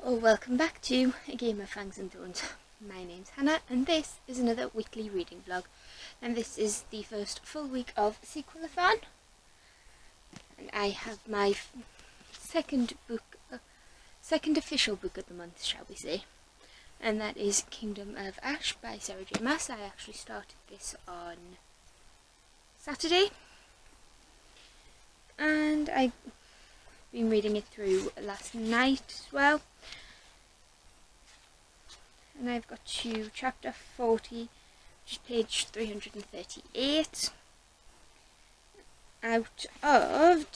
Welcome back to A Game of Fangs and Thorns. My name's Hannah and this is another weekly reading vlog. And this is the first full week of Sequelathon. And I have my second official book of the month, shall we say. And that is Kingdom of Ash by Sarah J. Maas. I actually started this on Saturday. And I've been reading it through last night as well. And I've got to chapter 40, which is page 338, out of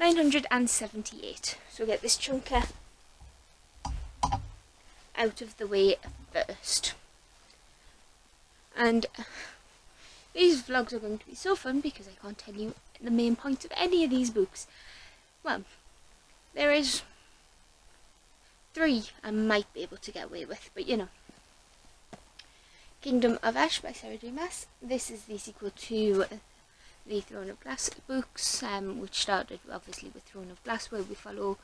978. So get this chunker out of the way first. And these vlogs are going to be so fun because I can't tell you the main points of any of these books. Well, there is 3 I might be able to get away with, but you know. Kingdom of Ash by Sarah J. Maas. This is the sequel to the Throne of Glass books, which started obviously with Throne of Glass, where we follow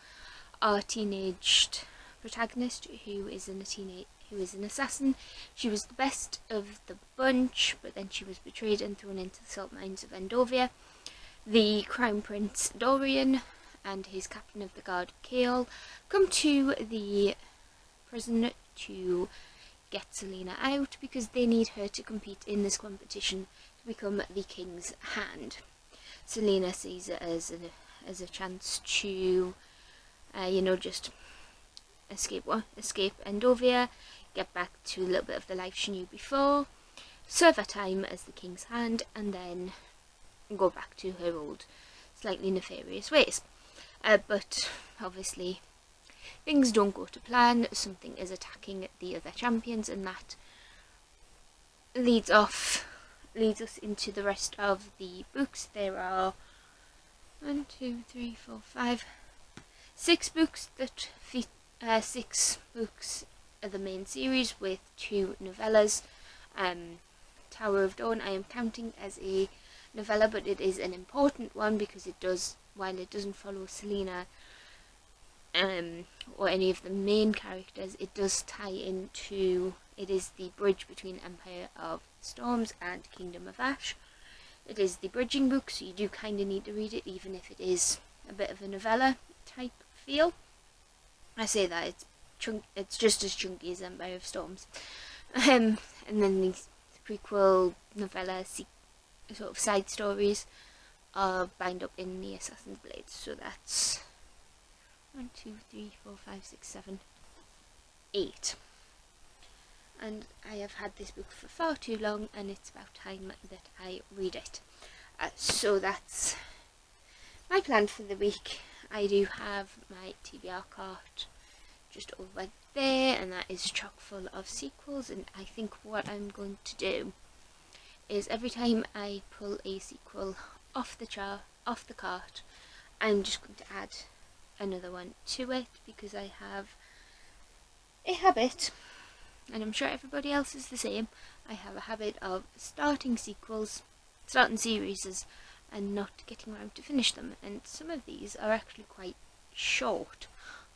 our teenaged protagonist who is an assassin. She was the best of the bunch, but then she was betrayed and thrown into the salt mines of Endovia. The Crown Prince Dorian and his captain of the guard Kael come to the prison to get Selena out because they need her to compete in this competition to become the king's hand. Selena sees it as a chance to, just escape Endovia, get back to a little bit of the life she knew before, serve her time as the king's hand, and then go back to her old, slightly nefarious ways. But obviously things don't go to plan. Something is attacking the other champions, and that leads us into the rest of the books. There are 6 books that fit 6 books of the main series with 2 novellas. Tower of Dawn I am counting as a novella, but it is an important one because it does, while it doesn't follow Selena or any of the main characters, it does tie into, it is the bridge between Empire of Storms and Kingdom of Ash. It is the bridging book, so you do kind of need to read it, even if it is a bit of a novella type feel. I say that it's just as chunky as Empire of Storms. And then the prequel novella sort of side stories are bound up in the Assassin's Blades. So that's 1, 2, 3, 4, 5, 6, 7, 8. And I have had this book for far too long, and it's about time that I read it. So that's my plan for the week. I do have my TBR cart just over there, and that is chock full of sequels. And I think what I'm going to do is every time I pull a sequel off the cart, I'm just going to add another one to it, because I have a habit, and I'm sure everybody else is the same. I have a habit of starting series and not getting around to finish them, and some of these are actually quite short.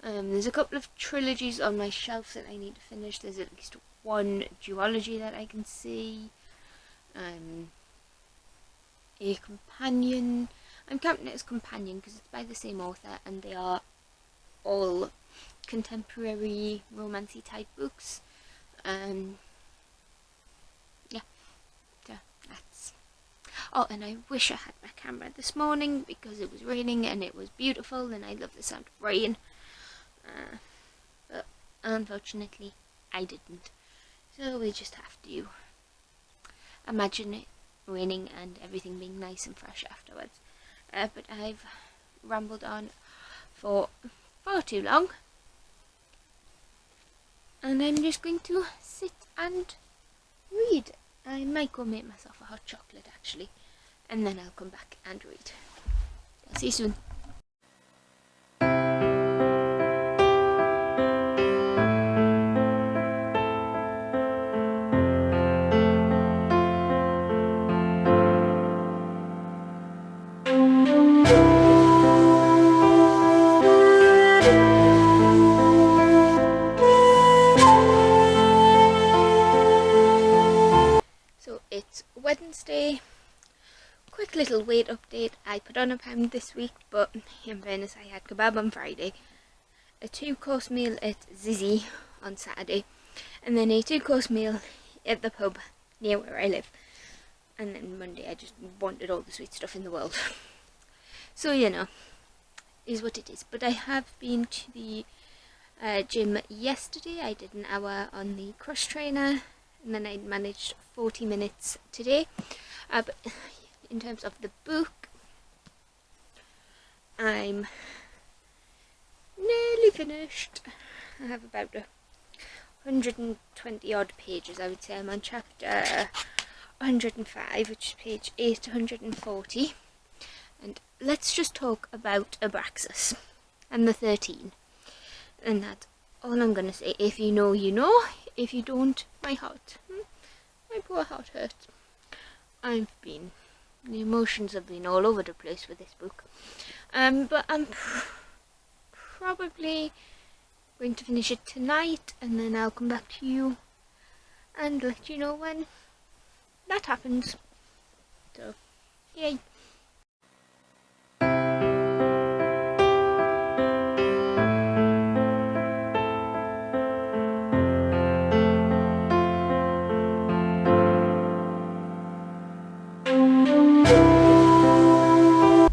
There's a couple of trilogies on my shelf that I need to finish. There's at least one duology that I can see. A companion. I'm counting it as companion because it's by the same author, and they are all contemporary romancy type books. Yeah, so that's. Oh, and I wish I had my camera this morning because it was raining and it was beautiful, and I love the sound of rain. But unfortunately, I didn't. So we just have to imagine it raining and everything being nice and fresh afterwards. But I've rambled on for far too long, and I'm just going to sit and read. I might go make myself a hot chocolate actually, and then I'll come back and read. I'll see you soon. update. I put on £1 this week, but in fairness I had kebab on Friday, a 2-course meal at Zizzy on Saturday, and then a 2-course meal at the pub near where I live. And then Monday I just wanted all the sweet stuff in the world. So, you know, is what it is. But I have been to the gym yesterday. I did an hour on the cross trainer, and then I managed 40 minutes today. But in terms of the book, I'm nearly finished. I have about 120 odd pages. I would say I'm on chapter 105, which is page 840. And let's just talk about Abraxas and the 13. And that's all I'm gonna say. If you know, you know. If you don't, my heart. My poor heart hurts. The emotions have been all over the place with this book. But I'm probably going to finish it tonight, and then I'll come back to you and let you know when that happens. So, yay.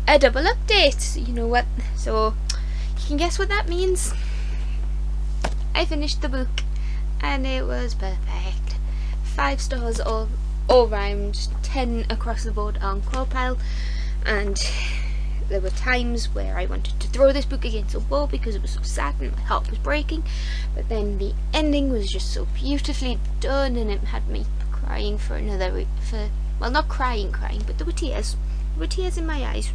A double update, you know what, so you can guess what that means. I finished the book and it was perfect. 5 stars all round, 10 across the board on Quillpile, and there were times where I wanted to throw this book against the wall because it was so sad and my heart was breaking, but then the ending was just so beautifully done and it had me crying for another well, not crying, but there were tears. There were tears in my eyes.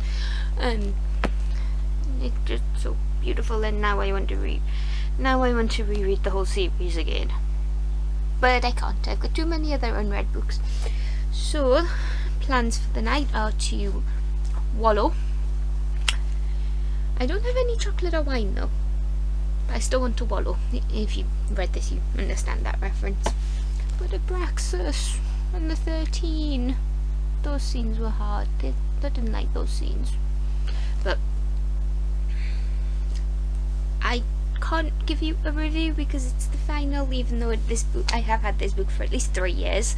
It's just so beautiful, and now I want to reread the whole series again. But I can't. I've got too many other unread books. So, plans for the night are to wallow. I don't have any chocolate or wine though, but I still want to wallow. If you read this, you understand that reference. But Abraxas and the 13, those scenes were hard. I didn't like those scenes. But I can't give you a review because it's the final, even though this book, I have had this book for at least 3 years.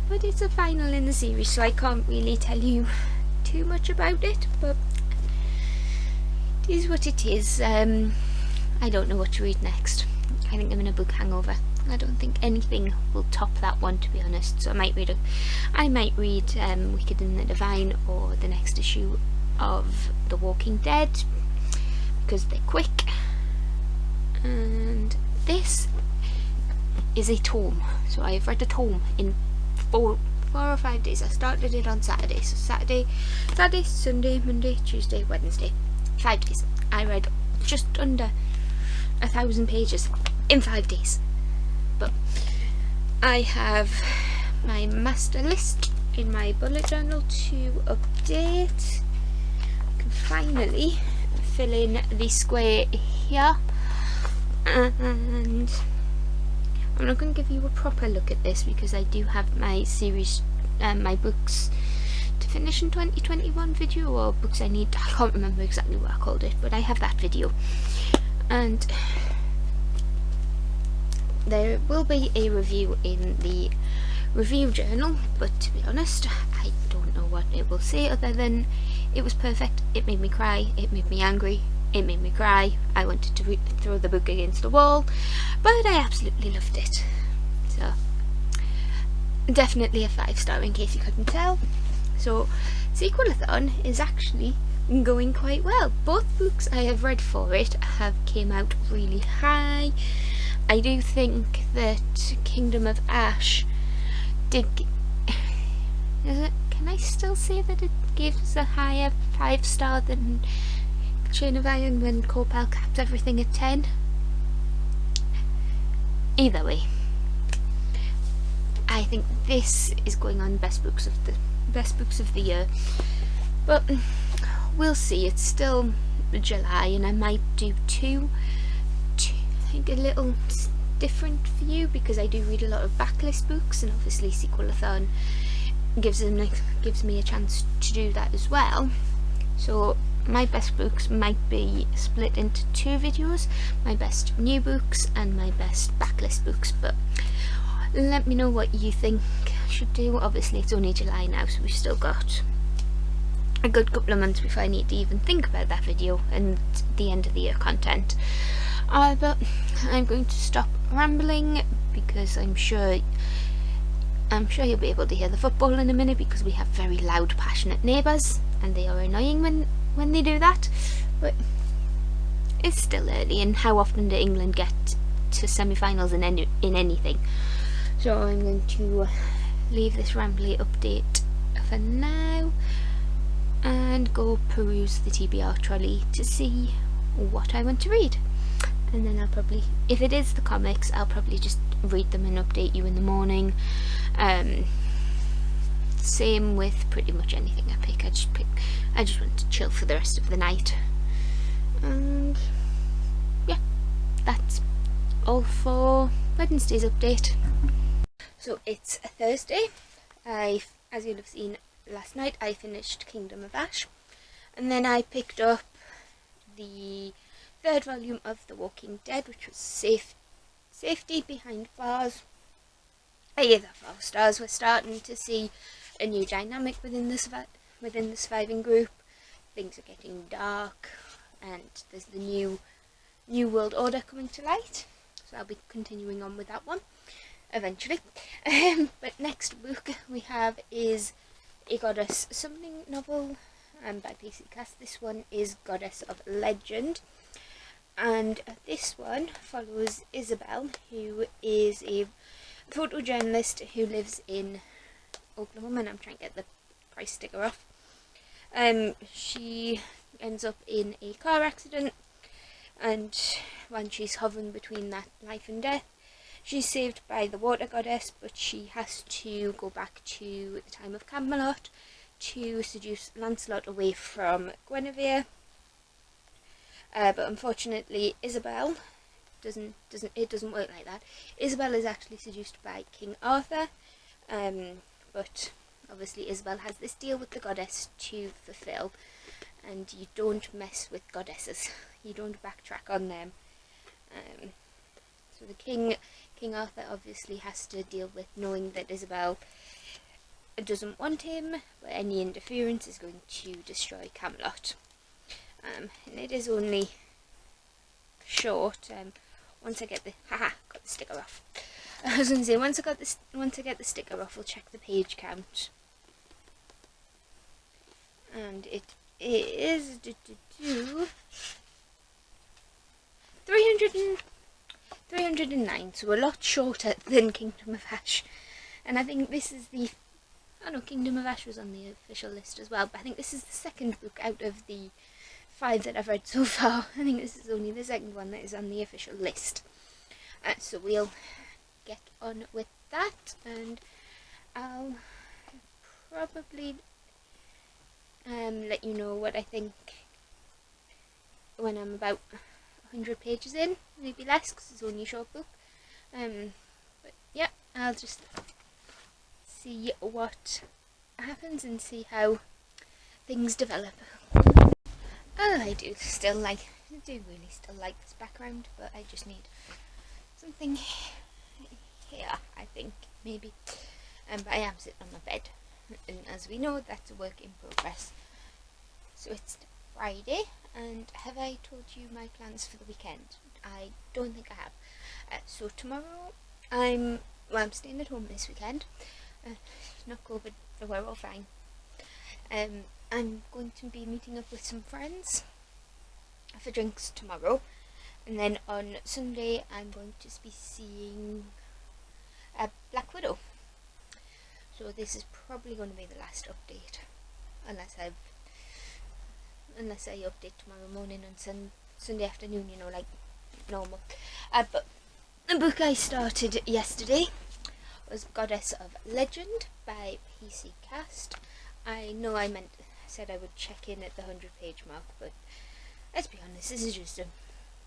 But it's a final in the series, so I can't really tell you too much about it. But it is what it is. I don't know what to read next. I think I'm in a book hangover. I don't think anything will top that one, to be honest. So I might read Wicked and the Divine, or the next issue of The Walking Dead, because they're quick. And this is a tome, so I've read a tome in 4 or 5 days. I started it on Saturday, so Saturday, Sunday, Monday, Tuesday, Wednesday, 5 days. I read just under 1,000 pages in 5 days. But I have my master list in my bullet journal to update. I can finally fill in the square here, and I'm not going to give you a proper look at this because I do have my series, my books to finish in 2021 video, or books I need. I can't remember exactly what I called it, but I have that video. And there will be a review in the review journal, but to be honest, I don't know what it will say other than it was perfect, it made me cry, it made me angry, it made me cry, I wanted to throw the book against the wall, but I absolutely loved it. So, definitely a 5-star in case you couldn't tell. So, Sequelathon is actually going quite well. Both books I have read for it have came out really high. I do think that Kingdom of Ash did. Can I still say that it gives a higher 5-star than Chain of Iron when Quillpile capped everything at 10? Either way, I think this is going on best books of the year. But we'll see. It's still July, and I might do two. I think a little different for you because I do read a lot of backlist books, and obviously Sequelathon gives me a chance to do that as well. So my best books might be split into 2 videos, my best new books and my best backlist books, but let me know what you think I should do. Obviously it's only July now, so we've still got a good couple of months before I need to even think about that video and the end of the year content. But I'm going to stop rambling because I'm sure you'll be able to hear the football in a minute, because we have very loud, passionate neighbours and they are annoying when they do that. But it's still early, and how often do England get to semi-finals in anything? So I'm going to leave this rambly update for now and go peruse the TBR trolley to see what I want to read. And then I'll probably, if it is the comics, I'll probably just read them and update you in the morning. Same with pretty much anything I pick. I just want to chill for the rest of the night. And yeah, that's all for Wednesday's update. So it's a Thursday. As you'll have seen last night, I finished Kingdom of Ash, and then I picked up the 3rd volume of The Walking Dead, which was Safety Behind Bars. I gave that 4 stars. We're starting to see a new dynamic within the surviving group. Things are getting dark, and there's the new world order coming to light. So I'll be continuing on with that one eventually. But next book we have is a Goddess Something novel by PC Cast. This one is Goddess of Legend, and this one follows Isabel, who is a photojournalist who lives in Oklahoma, and I'm trying to get the price sticker off. She ends up in a car accident, and when she's hovering between that life and death, she's saved by the water goddess, but she has to go back to the time of Camelot to seduce Lancelot away from Guinevere. But unfortunately, Isabel doesn't work like that. Isabel is actually seduced by King Arthur, but obviously Isabel has this deal with the goddess to fulfill, and you don't mess with goddesses. You don't backtrack on them. So the King Arthur obviously has to deal with knowing that Isabel doesn't want him, but any interference is going to destroy Camelot. And it is only short. Once I get the got the sticker off. I was going to say once I get the sticker off, we'll check the page count, and it is 309, so a lot shorter than Kingdom of Ash. And I think this is the... Oh no, Kingdom of Ash was on the official list as well, but I think this is the 2nd book out of the 5 that I've read so far. I think this is only the 2nd one that is on the official list. So we'll get on with that, and I'll probably let you know what I think when I'm about 100 pages in, maybe less because it's only a short book. But yeah, I'll just see what happens and see how things develop. Oh, I do really still like this background, but I just need something here, I think, maybe. But I am sitting on my bed, and as we know, that's a work in progress. So it's Friday, and have I told you my plans for the weekend? I don't think I have. So tomorrow I'm staying at home this weekend. Not COVID, we're all fine. I'm going to be meeting up with some friends for drinks tomorrow, and then on Sunday I'm going to be seeing Black Widow. So this is probably going to be the last update, unless I update tomorrow morning on Sunday afternoon, you know, like normal. But the book I started yesterday was Goddess of Legend by PC Cast. I know I said I would check in at the 100-page mark, but let's be honest, this is just a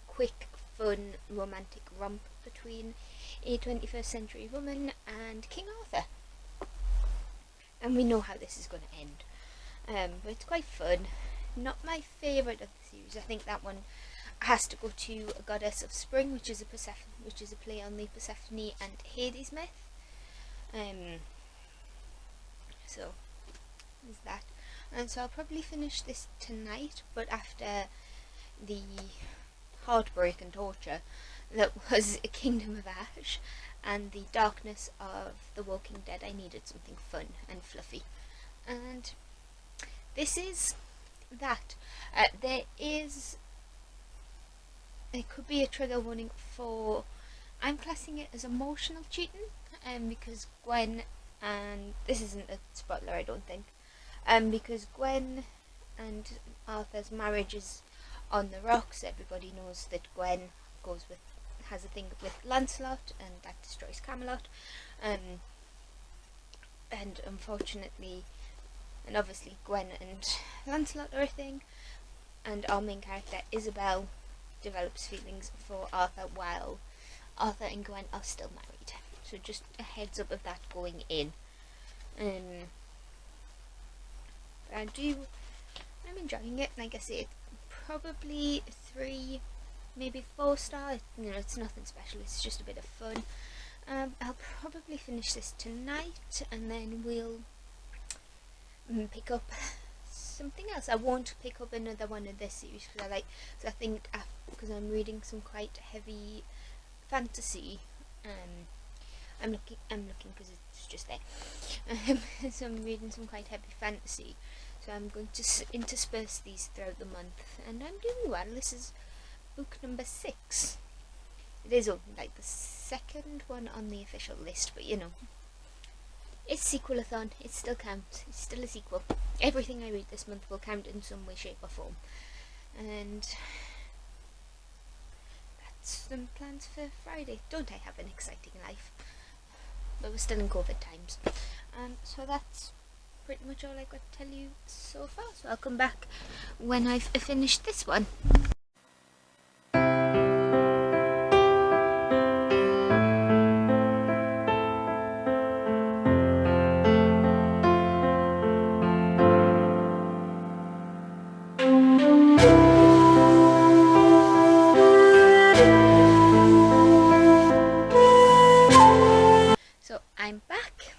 quick, fun, romantic romp between a 21st century woman and King Arthur. and we know how this is going to end. But it's quite fun. Not my favourite of the series. I think that one has to go to A Goddess of Spring, which is a play on the Persephone and Hades myth. So is that. And so I'll probably finish this tonight, but after the heartbreak and torture that was A Kingdom of Ash and the darkness of The Walking Dead, I needed something fun and fluffy. And this is that. There could be a trigger warning for, I'm classing it as emotional cheating, because Gwen, and this isn't a spoiler I don't think, because Gwen and Arthur's marriage is on the rocks. Everybody knows that Gwen has a thing with Lancelot, and that destroys Camelot, and unfortunately, and obviously Gwen and Lancelot are a thing, and our main character Isabel develops feelings for Arthur while Arthur and Gwen are still married. So just a heads up of that going in. I'm enjoying it. Like I say, it's probably 3, maybe 4 star. It's nothing special. It's just a bit of fun. I'll probably finish this tonight, and then we'll pick up something else. I won't pick up another one of this series because I'm reading some quite heavy fantasy. I'm looking because it's just there. So I'm reading some quite heavy fantasy. So I'm going to intersperse these throughout the month, and I'm doing well. This is book number 6. It is only like the second one on the official list, but it's Sequelathon. It still counts. It's still a sequel. Everything I read this month will count in some way, shape or form. And that's the plans for Friday. Don't I have an exciting life? But we're still in COVID times. So that's pretty much all I've got to tell you so far. So I'll come back when I've finished this one. I'm back.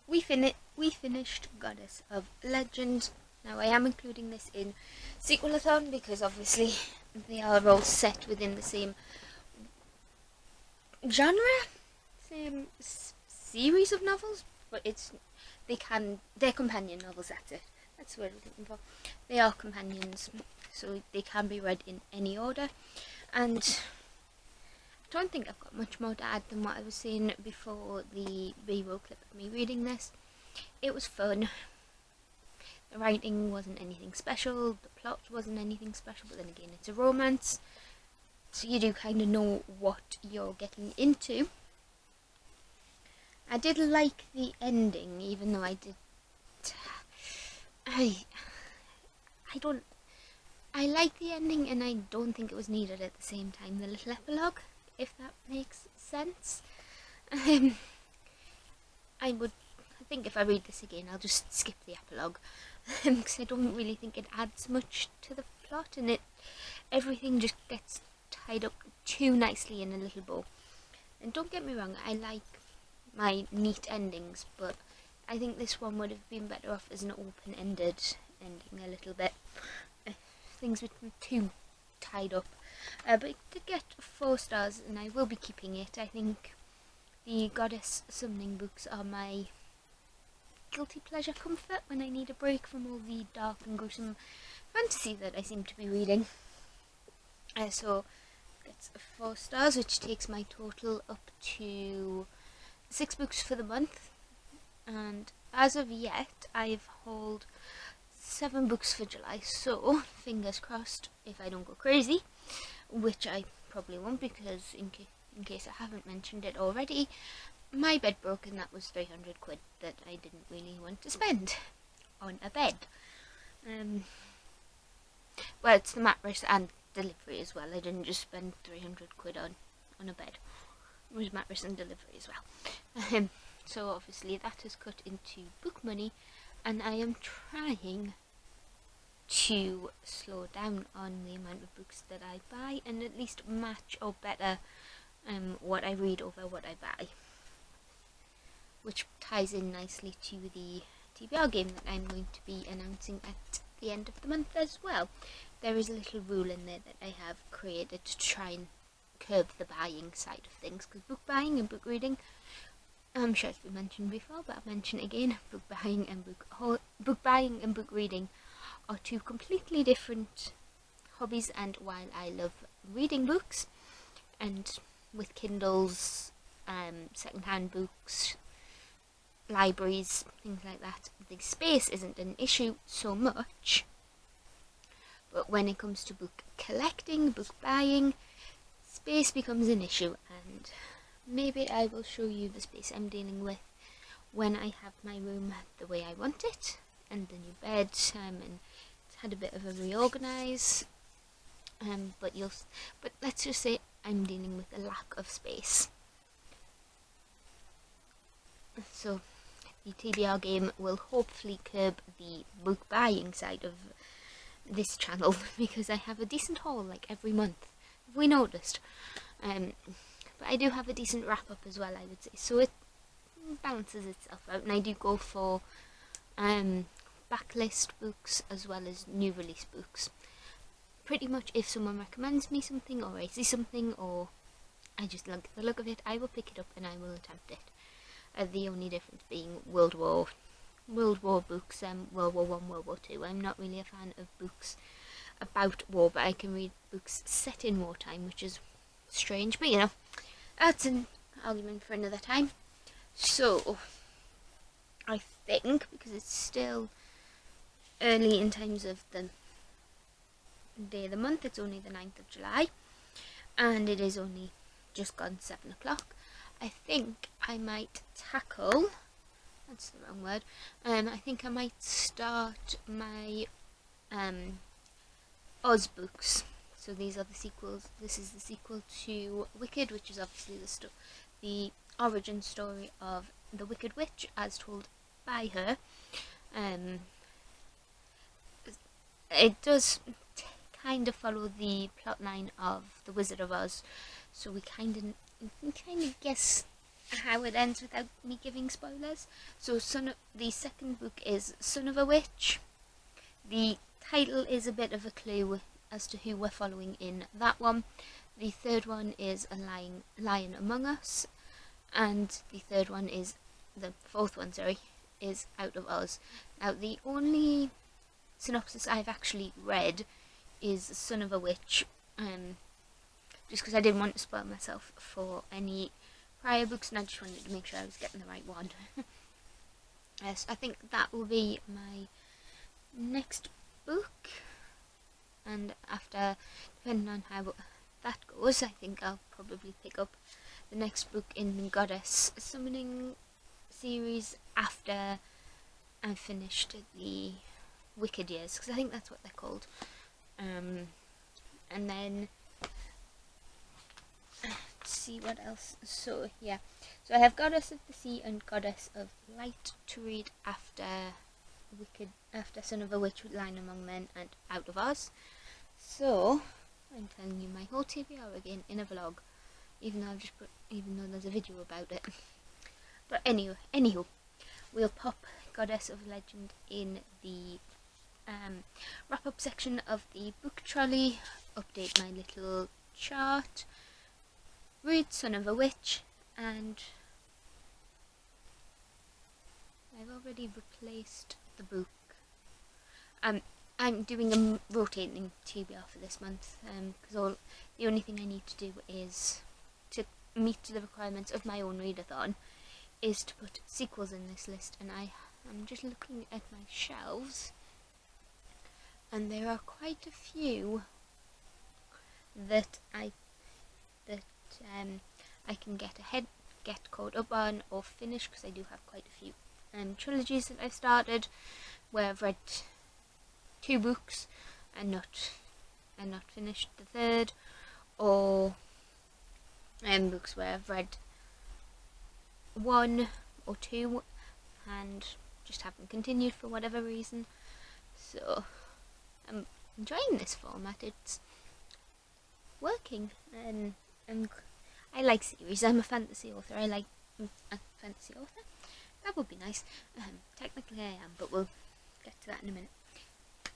We finished Goddess of Legend. Now I am including this in Sequelathon because obviously they are all set within the same genre, same series of novels, but they're companion novels. That's what I'm looking for. They are companions, so they can be read in any order, and I don't think I've got much more to add than what I was saying before the B-roll clip of me reading this. It was fun. The writing wasn't anything special, the plot wasn't anything special, but then again it's a romance, so you do kind of know what you're getting into. I did like the ending, even though I like the ending, and I don't think it was needed at the same time, the little epilogue, if that makes sense. I think if I read this again, I'll just skip the epilogue, because I don't really think it adds much to the plot, and everything just gets tied up too nicely in a little bow. And don't get me wrong, I like my neat endings, but I think this one would have been better off as an open-ended ending a little bit. Things were too tied up. But it did get 4 stars, and I will be keeping it. I think the Goddess Summoning books are my guilty pleasure comfort when I need a break from all the dark and gruesome fantasy that I seem to be reading. So it's 4 stars, which takes my total up to 6 books for the month. And as of yet, I've hauled 7 books for July, so fingers crossed if I don't go crazy, which I probably won't, because in case I haven't mentioned it already, my bed broke, and that was 300 quid that I didn't really want to spend on a bed. Well, it's the mattress and delivery as well. I didn't just spend 300 quid on a bed. It was mattress and delivery as well. So obviously that has cut into book money, and I am trying to slow down on the amount of books that I buy and at least match or better what I read over what I buy, which ties in nicely to the TBR game that I'm going to be announcing at the end of the month as well. There is a little rule in there that I have created to try and curb the buying side of things, because book buying and book reading, I'm sure it's been mentioned before, but I'll mention it again. Book buying and book reading are two completely different hobbies, and while I love reading books and with Kindles, second-hand books, libraries, things like that, the space isn't an issue so much. But when it comes to book collecting, book buying, space becomes an issue, and maybe I will show you the space I'm dealing with when I have my room the way I want it, and the new bed, and it's had a bit of a reorganise. But let's just say I'm dealing with a lack of space. So the TBR game will hopefully curb the book buying side of this channel, because I have a decent haul like every month. Have we noticed? But I do have a decent wrap up as well, I would say. So it balances itself out, and I do go for backlist books as well as new release books. Pretty much if someone recommends me something, or I see something, or I just like the look of it, I will pick it up and I will attempt it. The only difference being World War books, World War One, World War Two. I'm not really a fan of books about war, but I can read books set in wartime, which is strange, but you know, that's an argument for another time. So I think, because it's still early in terms of the day of the month, it's only the 9th of July, and it is only just gone 7 o'clock. I think I might tackle, that's the wrong word, I think I might start my Oz books. So these are the sequels. This is the sequel to Wicked, which is obviously the origin story of the Wicked Witch as told by her. It does kind of follow the plotline of The Wizard of Oz, so we kind of guess how it ends without me giving spoilers. So the second book is Son of a Witch. The title is a bit of a clue as to who we're following in that one. The third one is A Lion Among Us, and the fourth one is Out of Oz. Now the only synopsis I've actually read is Son of a Witch, just because I didn't want to spoil myself for any prior books, and I just wanted to make sure I was getting the right one. Yes, I think that will be my next book, and after, depending on how that goes, I think I'll probably pick up the next book in the Goddess Summoning series after I've finished the Wicked Years, because I think that's what they're called. And then let's see what else. So yeah, so I have Goddess of the Sea and Goddess of Light to read after Son of a Witch with Lion Among Men and Out of Oz. So I'm telling you my whole TBR again in a vlog, even though there's a video about it. But anywho, we'll pop Goddess of Legend in the wrap up section of the book trolley, update my little chart, read Son of a Witch, and I've already replaced the book. I'm doing a rotating TBR for this month, because the only thing I need to do is to meet the requirements of my own readathon is to put sequels in this list, and I'm just looking at my shelves, and there are quite a few that I can get caught up on or finish, because I do have quite a few trilogies that I've started where I've read 2 books and not finished the third, or books where I've read 1 or two and just haven't continued for whatever reason. So I'm enjoying this format. It's working, and I like series. I'm a fantasy author. I like a fantasy author. That would be nice. Technically I am, but we'll get to that in a minute.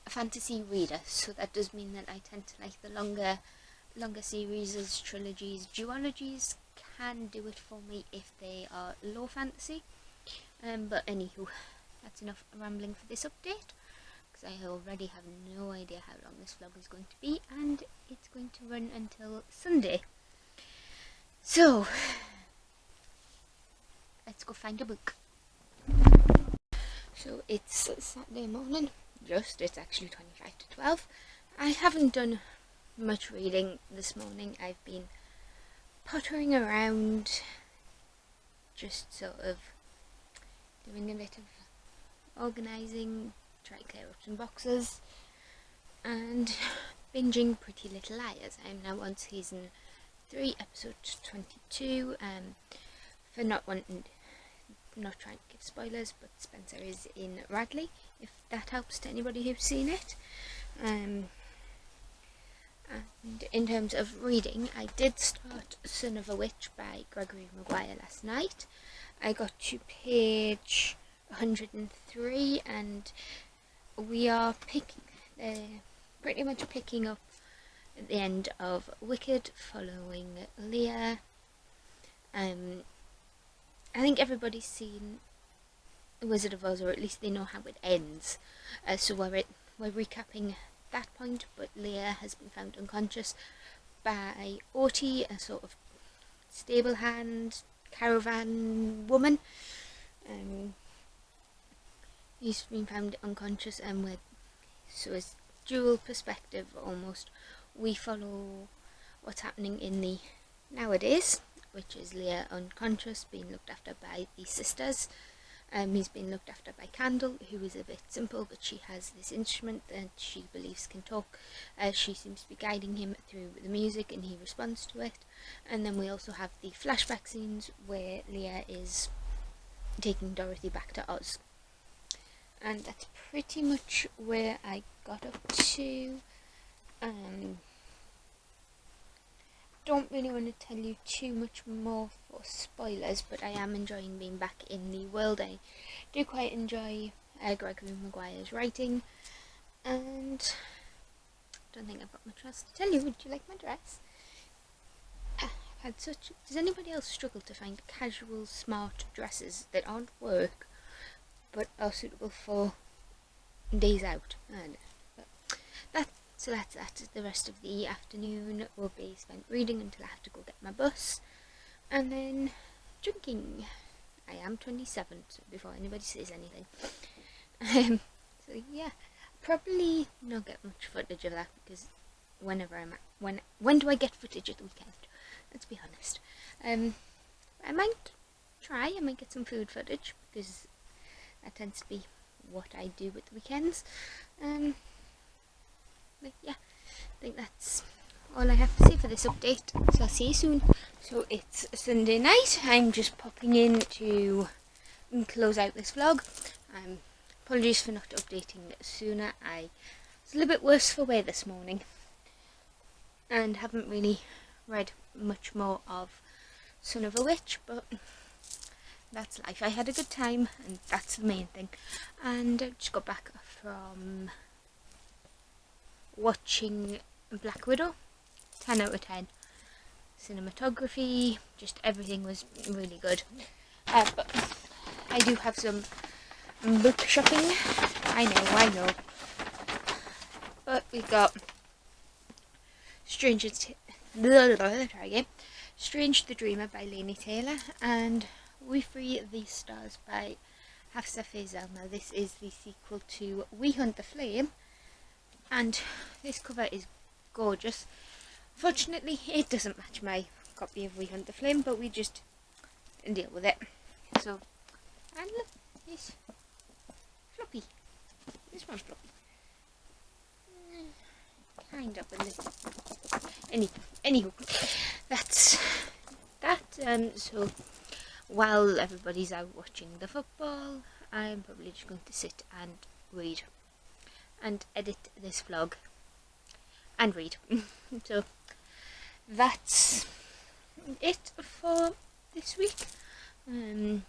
A fantasy reader, so that does mean that I tend to like the longer series, trilogies, duologies can do it for me if they are low fantasy. But anywho, that's enough rambling for this update, because I already have no idea how long this vlog is going to be, and it's going to run until Sunday. So, let's go find a book. So it's Saturday morning, it's actually 25 to 12. I haven't done much reading this morning. I've been pottering around, just sort of doing a bit of organising, trying to clear up some boxes, and binging Pretty Little Liars. I'm now on season 3, episode 22. For not trying to give spoilers, but Spencer is in Radley, if that helps to anybody who's seen it. And in terms of reading, I did start Son of a Witch by Gregory Maguire last night. I got to page 103, and we are pretty much picking up at the end of Wicked, following Leah. I think everybody's seen Wizard of Oz, or at least they know how it ends. So we're recapping that point, but Leah has been found unconscious by Orty, a sort of stable hand, caravan woman. He's been found unconscious, and so it's dual perspective almost. We follow what's happening in the nowadays, which is Leah unconscious, being looked after by the sisters. He's been looked after by Candle, who is a bit simple, but she has this instrument that she believes can talk. She seems to be guiding him through the music, and he responds to it. And then we also have the flashback scenes where Leah is taking Dorothy back to Oz. And that's pretty much where I got up to. Don't really want to tell you too much more for spoilers, but I am enjoying being back in the world. I do quite enjoy Gregory Maguire's writing, and I don't think I've got much else to tell you. Would you like my dress? Does anybody else struggle to find casual, smart dresses that aren't work but are suitable for days out? So that's that. The rest of the afternoon will be spent reading until I have to go get my bus, and then drinking. I am 27, so before anybody says anything. So yeah, probably not get much footage of that, because whenever I'm at, when do I get footage at the weekend? Let's be honest. I might get some food footage, because that tends to be what I do at the weekends. But yeah, I think that's all I have to say for this update, so I'll see you soon. So it's Sunday night. I'm just popping in to close out this vlog. Apologies for not updating sooner. I was a little bit worse for wear this morning, and haven't really read much more of Son of a Witch, but that's life. I had a good time, and that's the main thing. And I just got back from watching Black Widow. 10 out of 10. Cinematography, just everything was really good. But I do have some book shopping. I know. But we got Strange the Dreamer by Laini Taylor, and We Free These Stars by Hafsa Faisal. Now this is the sequel to We Hunt the Flame, and this cover is gorgeous. Fortunately, it doesn't match my copy of We Hunt the Flame, but we just deal with it. So, and look, this floppy. This one's floppy. Kind of a little. Anywho, that's that. So while everybody's out watching the football, I'm probably just going to sit and read and edit this vlog and read. So that's it for this week. I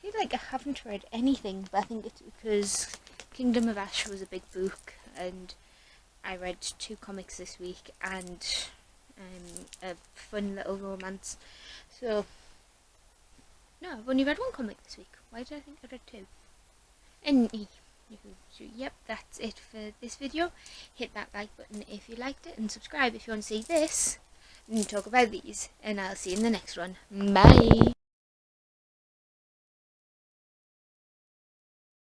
feel like I haven't read anything, but I think it's because Kingdom of Ash was a big book and I read 2 comics this week and a fun little romance. So no, I've only read 1 comic this week. Why did I think I read 2? Anywho, so yep, that's it for this video. Hit that like button if you liked it and subscribe if you want to see this and talk about these, and I'll see you in the next one. Bye!